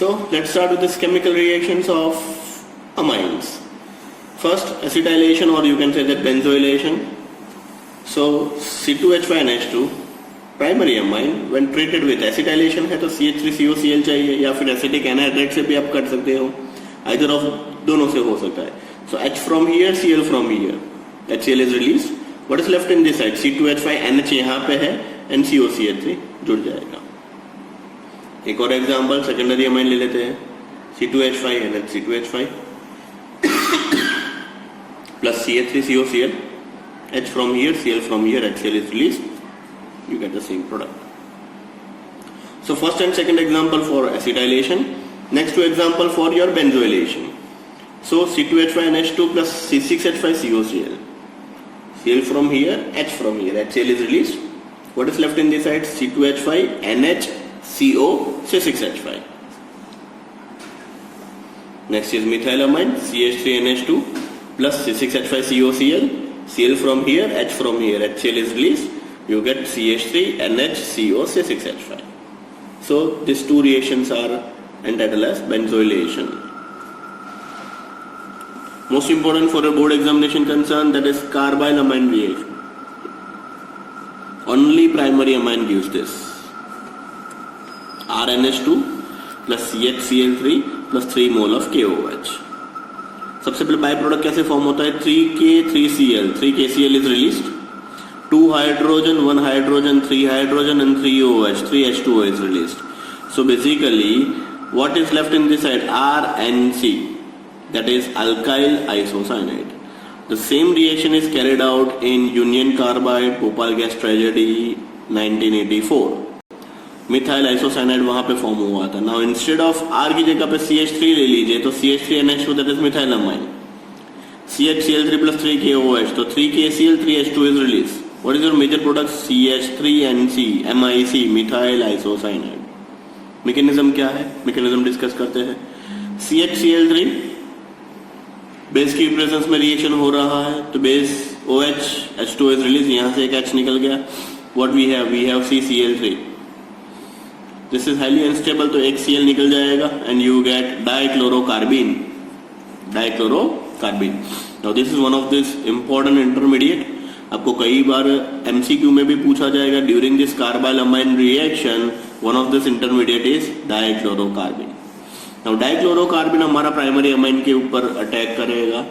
So let's start with this chemical reactions of amines. First, acetylation, or you can say that benzoylation. So C2H5NH2 primary amine when treated with acetylation है तो CH3COCl चाहिए, या फिर acetic anhydride से भी आप कर सकते हो, आइदर ऑफ दोनों से हो सकता है. सो H from here, Cl from here, HCl is released. What is left in this side? C2H5NH यहाँ पे है एंड COCl3 जुड़ जाएगा. एक और एग्जांपल सेकेंडरी अमाइन ले लेते हैं. C2H5NH C2H5 plus CH3COCl, H from here, Cl from here, HCl is released, you get the same product. So first and second example for acetylation. Next two example for your benzoylation. So C2H5NH2 plus C6H5COCl, Cl from here, H from here, HCl is released. What is left in this side? C2H5NHCO C6H5. Next is methylamine, CH3NH2 plus C6H5COCl, Cl from here, H from here, HCl is released, you get CH3NHCO C6H5. So these two reactions are entitled as benzoylation. Most important for a board examination concern, that is carbylamine reaction. Only primary amine gives this. RNH2 plus CHCl3 plus 3 mole of KOH. सबसे पहले by product कैसे form होता है? 3K3Cl, 3KCl is released, 2 hydrogen, 1 hydrogen, 3 hydrogen and 3 OH, 3 H2O is released. So basically what is left in this side? RNC, that is alkyl isocyanide. The same reaction is carried out in Union Carbide, Bhopal gas tragedy 1984. Methyl isocyanide वहां पे form हुआ था. Now instead of R की जगह पे CH3 ले लीजिए तो CH3NH2 that is मिथाइलामाइन, CHCl3 plus 3KOH, तो 3KCl 3H2 is released. What is your major product? CH3NC, MIC, methyl isocyanide. Mechanism क्या है? मैकेनिज्म डिस्कस करते हैं. CHCl3 बेस की प्रेजेंस में रिएक्शन हो रहा है तो base OH, H2 is released, यहां से एक H निकल गया. What we have CCl3. This is highly unstable, तो एक Cl निकल जाएगा and you get dichlorocarbene. Now this is one of this important intermediate. आपको कई बार MCQ में भी पूछा जाएगा. During this carbylamine reaction, one of this intermediate is dichlorocarbene. Now dichlorocarbene हमारा प्राइमरी अमाइन के ऊपर अटैक करेगा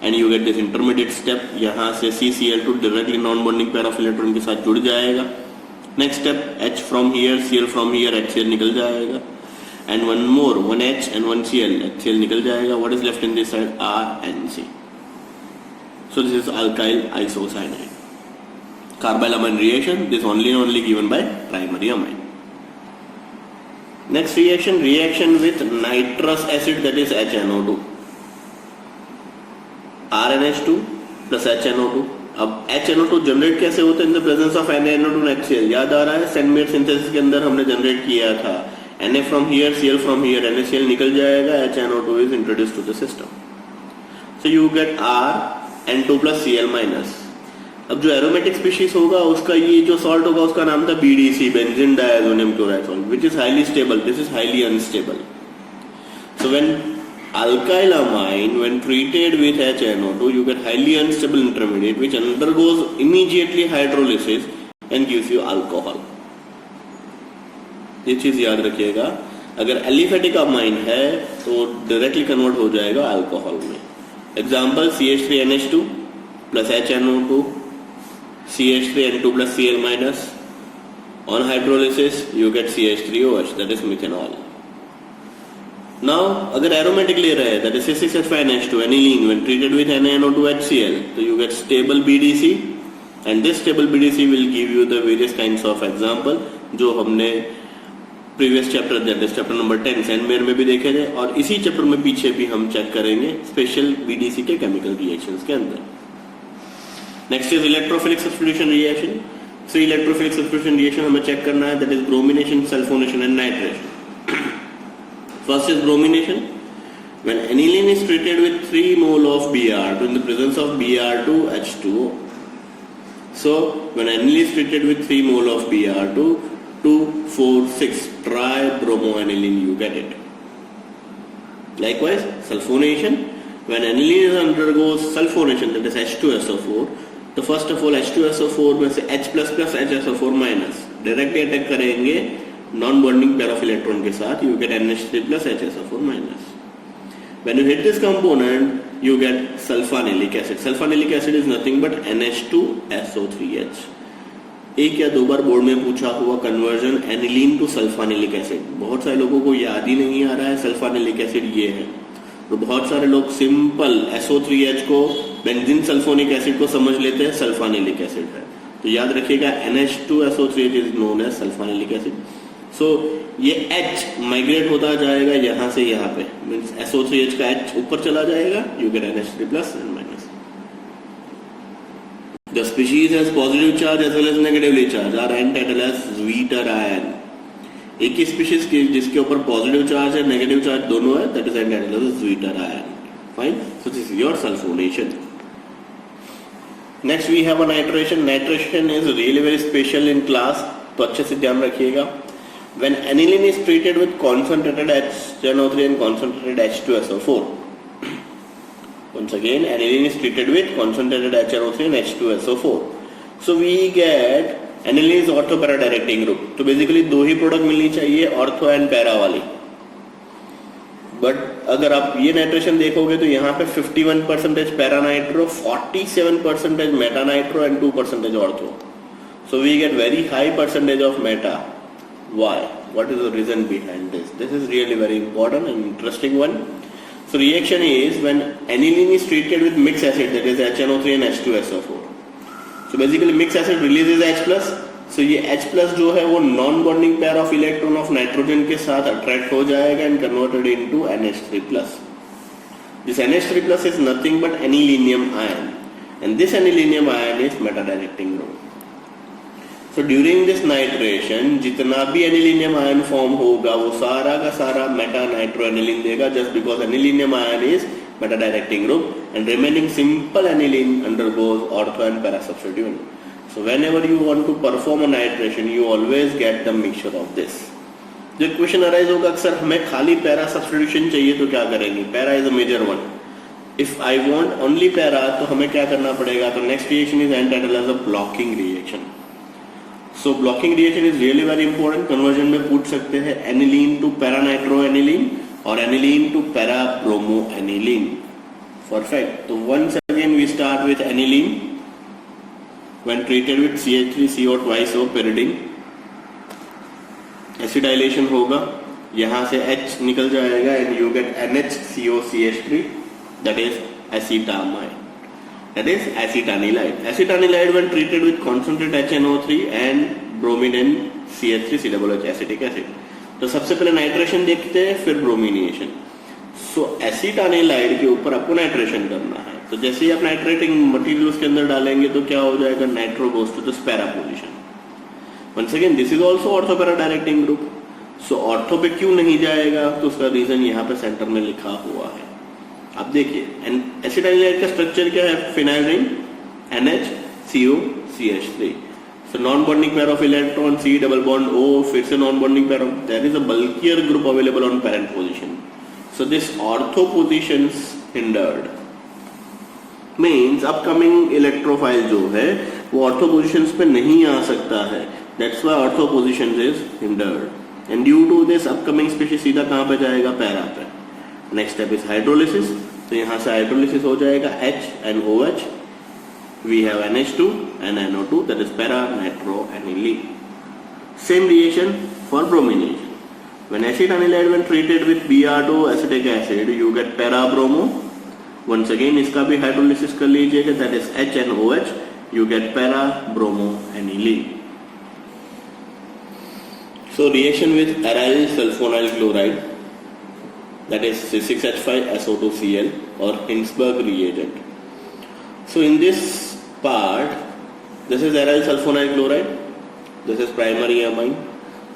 and you get this intermediate step. यहाँ से CCl2 directly non-bonding pair of electron के साथ जुड़ जाएगा. Next step H from here, Cl from here, HCl निकल जाएगा and one more, 1 H and 1 Cl, HCl निकल जाएगा. What is left in this side? RNC. So this is alkyl isocyanide. Carbylamine reaction, this only given by primary amine. Next reaction with nitrous acid, that is HNO2. RNH2 plus HNO2. अब HNO2 generate कैसे होता है? In the presence of NaNO2 and HCl. याद आ रहा है सेंटमेयर synthesis के अंदर हमने जनरेट किया था. Na from here, Cl from here, NaCl निकल जाएगा, HNO2 is introduced to the system. So you get RN2 plus Cl minus. अब जो एरोमेटिक स्पीशीज होगा उसका ये जो सॉल्ट होगा उसका नाम था BDC, benzene diazonium chloride salt, which is highly stable. This is highly unstable. So when alkyl amine, when treated with HNO2, you get highly unstable intermediate which undergoes immediately hydrolysis and gives you alcohol. ये चीज याद रखिएगा. अगर aliphatic amine है तो directly convert हो जाएगा alcohol में. Example CH3NH2 plus HNO2, CH3N2 plus Cl minus. On hydrolysis you get CH3OH, that is methanol. Now अगर एरोमेटिक ले रहे हैं, that is C6H5NH2 aniline, when treated with NaNO2 HCl, so you get stable BDC and this stable BDC will give you the various kinds of example जो हमने previous chapter, that is chapter number 10 सेंटमेयर में भी देखे थे और इसी chapter में पीछे भी हम चेक करेंगे स्पेशल BDC के केमिकल रिएक्शंस के अंदर. Next is electrophilic substitution reaction. So electrophilic substitution reaction हमें चेक करना है, that is bromination, sulfonation and nitration. First is bromination. When aniline is treated with 3 mole of Br2 in the presence of Br2 H2O. So when aniline is treated with 3 mole of Br2, 2, 4, 6 tribromoaniline, you get it. Likewise, sulfonation. When aniline undergoes sulfonation, that is H2SO4, तो first of all H2SO4 में से H++ HSO4- directly attack करेंगे non bonding pair of electron के साथ, you get NH3+ HSO4-. When you hit this component, you get sulfonilic acid. Sulfonilic acid is nothing but NH2SO3H. एक या दो बार board में पूछा हुआ कन्वर्जन एनिलीन टू सल्फोनिलिक एसिड. बहुत सारे लोगों को याद ही नहीं आ रहा है सल्फोनिलिक एसिड ये है, तो बहुत सारे लोग सिंपल SO3H को बेंजीन सल्फोनिक एसिड को समझ लेते हैं सल्फोनिलिक एसिड है. तो याद रखिएगा NH2SO3H is known as sulphanilic acid. So ये H माइग्रेट होता जाएगा यहाँ से यहाँ पे, मीन्स SO3H का H ऊपर चला जाएगा, you get NH3+ and minus. The species has positive charge as well as negatively charged are entitled as Zwitter ion. एक ही स्पीशीज की जिसके ऊपर पॉजिटिव चार्ज है नेगेटिव चार्ज दोनों है, that is entitled as Zwitter ion. Fine. So this is your sulfonation. Next we have a nitration. Nitration is really very special in class, तो अच्छे से ध्यान रखिएगा. When aniline is treated with concentrated HNO3 and concentrated H2SO4. Once again, aniline is treated with concentrated HNO3 and H2SO4. So we get aniline is ortho para directing group. तो basically दो ही product मिलनी चाहिए, ortho and para वाली. But अगर आप ये nitration देखोगे तो यहाँ पे 51% para nitro, 47% Meta nitro and 2% ortho. So we get very high percentage of meta. Why? What is the reason behind this? This is really very important and interesting one. So reaction is when aniline is treated with mixed acid, that is HNO3 and H2SO4. So basically mixed acid releases H+. So ये H+ जो है वो non bonding pair of electron of nitrogen के साथ attract हो जाएगा and converted into NH3+. This NH3+ is nothing but anilinium ion, and this anilinium ion is meta directing group. So during this nitration जितना भी anilinium ion form होगा वो सारा का सारा मेटा नाइट्रोएनिलीन देगा, just because anilinium ion is meta directing group and remaining simple aniline undergoes ortho and para substitution. So whenever you want to perform a nitration, you always get the mixture of this. जो question arise होगा अक्सर हमें खाली para substitution चाहिए तो क्या करेंगे, para is a major one. If I want only para तो हमें क्या करना पड़ेगा, तो next reaction is entitled as a blocking reaction. So blocking reaction is really very important. Conversion में पूछ सकते हैं aniline to para nitro aniline और aniline to para bromo aniline. Perfect. तो once again we start with aniline. When treated with CH3CO twice O pyridine, acetylation होगा, यहाँ से H निकल जाएगा and you get NHCOCH3, that is acetamide, that is acetanilide. Acetanilide when treated with concentrated HNO3 and bromine and CH3COOH acetic acid. तो सबसे पहले nitration देखते हैं फिर ब्रोमिनेशन. सो एसिटानिलाइड के ऊपर आपको नाइट्रेशन करना है. तो जैसे ही आप नाइट्रेटिंग मटेरियल उसके अंदर डालेंगे तो क्या हो जाएगा, nitro goes to the para position. Once again this is also ortho para directing group. So ortho पे क्यों नहीं जाएगा, तो उसका रीजन यहाँ पे सेंटर में लिखा हुआ है. आप देखिए एसिटाइलाइड का स्ट्रक्चर क्या है, phenyl ring NHCOCH3. So non bonding pair of electron C double bond O, फिर से non bonding pair of, there is a bulkier group available on parent position. So this ortho positions hindered means upcoming electrophile जो है वो ortho positions पे नहीं आ सकता है. That's why ortho positions is hindered. And due to this upcoming species सीधा कहाँ पे जाएगा, पैरा पे. Next step is hydrolysis. तो यहाँ से हाइड्रोलिसिस हो जाएगा H and OH. We have NH2 and NO2, that is para nitroaniline. Same reaction for bromination. When acetanilide when treated with Br2 acetic acid, you get para bromo. Once again इसका भी hydrolysis कर लीजिएगा, that is H and OH, you get para bromo aniline. So reaction with aryl sulfonyl chloride, that is C6H5SO2Cl or Hinsberg reagent. So in this part, this is aryl sulfonyl chloride, this is primary amine.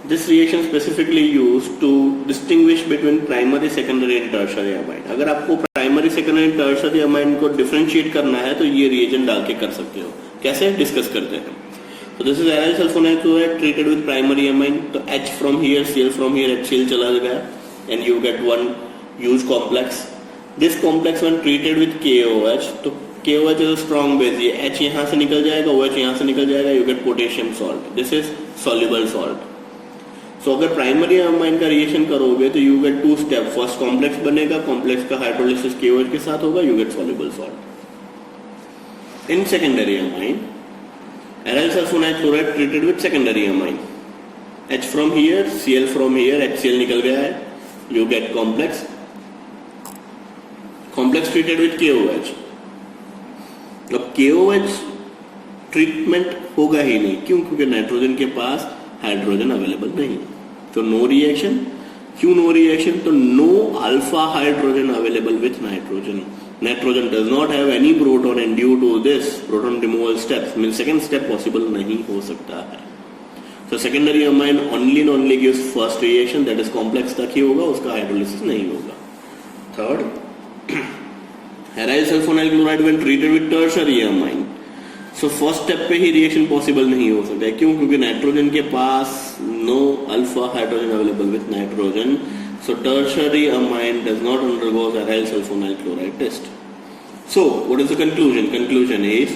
This reaction specifically used to distinguish between primary, secondary and tertiary amine. अगर आपको primary, secondary, tertiary amine को differentiate करना है तो ये reagent डाल के कर सकते हो. कैसे डिस्कस करते हैं. तो this is aryl sulfonyl chloride treated with primary amine. तो H from here, Cl from here, HCl चला गया and you get one use complex. This complex when treated with KOH, तो KOH is a strong base. ये H यहाँ से निकल जाएगा, OH यहाँ से निकल जाएगा, you get potassium salt. This is soluble salt. So अगर प्राइमरी अमाइन का रिएक्शन करोगे तो you get two step. First complex बनेगा, complex का हाइड्रोलिसिस KOH के साथ होगा, you get soluble salt. In secondary amine, aryl sulfonate chloride treated with secondary amine. H from here, Cl from here, HCl निकल गया है, you get complex. Complex treated with KOH. अब KOH treatment होगा ही नहीं, क्यों? क्योंकि नाइट्रोजन के पास hydrogen available नहीं, तो नो रिएक्शन. क्यों नो रिएक्शन? तो no alpha hydrogen available with nitrogen. Nitrogen does not have any proton and due to this proton removal steps mean second step possible नहीं हो सकता है. So secondary amine only gives first reaction, that is complex तक ही होगा, उसका hydrolysis नहीं होगा. Third, aryl sulfonyl chloride when treated with tertiary amine. So first step पे ही रिएक्शन पॉसिबल नहीं हो सकता है, क्यों? क्योंकि नाइट्रोजन के पास no alpha hydrogen available with nitrogen. So tertiary amine does not undergo aryl sulfonyl chloride test. So what is the conclusion? Conclusion is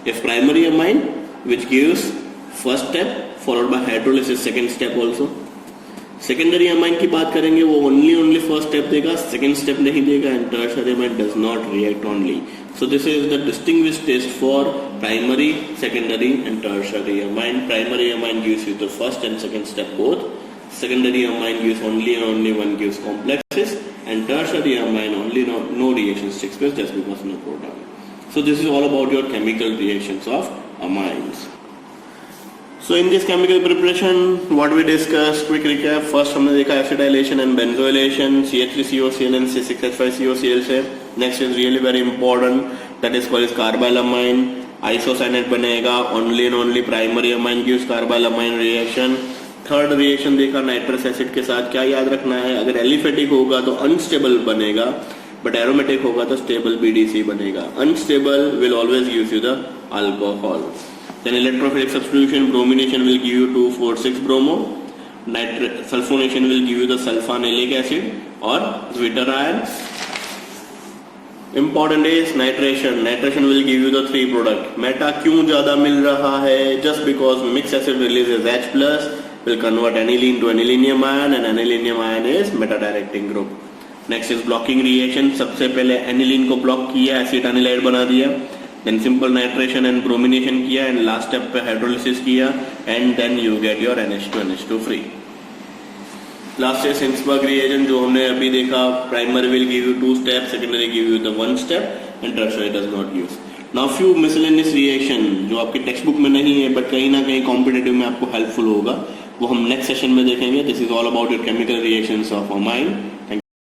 if primary amine which gives first step followed by hydrolysis second step also. Secondary amine की बात करेंगे, वो only first step देगा, second step नहीं देगा, and tertiary amine does not react only. So this is the distinguished test for primary, secondary and tertiary amine. Primary amine gives you the first and second step both. Secondary amine gives only one gives complexes, and tertiary amine no reactions takes place just because no proton. So this is all about your chemical reactions of amines. So in this chemical preparation, what we discussed, quick recap. First हमने देखा acetylation and benzoylation, CH3COCl and C6H5COCl से. Next is really very important, that is called carbylamine. Isocyanate बनेगा, only primary amine gives carbylamine reaction. Third reaction देखा nitrous acid के साथ. क्या याद रखना है? अगर aliphatic होगा तो unstable बनेगा, but aromatic होगा तो stable BDC बनेगा. Unstable will always give you the alcohol. Then electrophilic substitution, bromination will give you 2,4,6 bromo. Sulfonation will give you the sulfonalic acid or Zwitter ion. Important is nitration. Nitration will give you the three product. Meta क्यों ज़्यादा मिल रहा है? Just because mixed acid releases H plus will convert aniline to anilinium ion, and anilinium ion is meta directing group. Next is blocking reaction. सबसे पहले aniline को block किया, acetanilide बना दिया. Then simple nitration and bromination किया, and last step पे hydrolysis किया, and then you get your NH2 free. Last है Sinsberg reagent जो हमने अभी देखा. Primary will give you 2 steps, secondary give you the 1 step, and tertiary does not use. Now few miscellaneous reaction जो आपके text book में नहीं है, but कहीं ना कहीं कॉम्पिटेटिव में आपको हेल्पफुल होगा, वो हम नेक्स्ट सेशन में देखेंगे. This is all about your chemical reactions of amine.